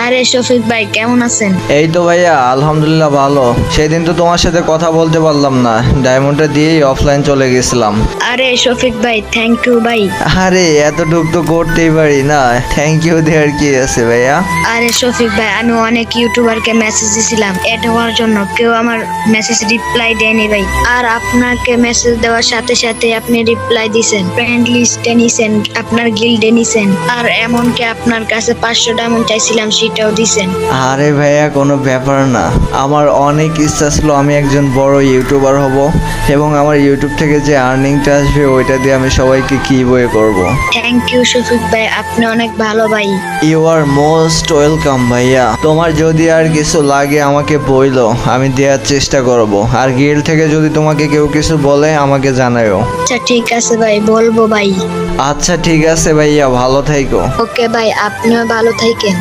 আরে শফিক ভাই কেমন আছেন? এই তো ভাইয়া আলহামদুলিল্লাহ ভালো। সেদিন তো তোমার সাথে কথা বলতে পারলাম না, ডায়মন্ডটা দিয়েই অফলাইন চলে গেছিলাম। আরে শফিক ভাই থ্যাংক ইউ ভাই। আরে এতটুক তো করতেই পারি না, থ্যাংক ইউ দেওয়ার কি আছে ভাইয়া। আরে শফিক ভাই আমি অনেক ইউটিউবারকে মেসেজ দিছিলাম এড হওয়ার জন্য, কেউ আমার মেসেজ রিপ্লাই দেয়নি ভাই। আর আপনাকে মেসেজ দেওয়ার সাথে সাথে আপনি রিপ্লাই দিছেন, ফ্রেন্ড লিস্টে নিছেন, আপনার গিল্ডে নিছেন, আর এমনকি আপনার কাছে 500 ডায়মন্ড চাইছিলাম সেটাও দিছেন। আরে ভাইয়া কোনো ব্যাপার না, আমার অনেক ইচ্ছা ছিল আমি একজন বড় ইউটিউবার হব এবং আমার ইউটিউব থেকে যে আর্নিংটা আসবে ওইটা দিয়ে আমি সবাইকে কি বয়ে করব। থ্যাংক ইউ শফিক ভাই, আপনি অনেক ভালো ভাই। ইউ আর মোস্ট ওয়েলকাম ভাইয়া। তোমার যদি আর কিছু লাগে আমাকে বইলো, আমি দেওয়ার চেষ্টা করব। আর গিল্ড থেকে যদি তোমাকে কেউ কিছু বলে আমাকে জানাও। আচ্ছা ঠিক আছে ভাই, বলবো ভাই। আচ্ছা ঠিক আছে ভাইয়া, ভালো থাইকো। ওকে ভাই, আপনিও ভালো থাকেন।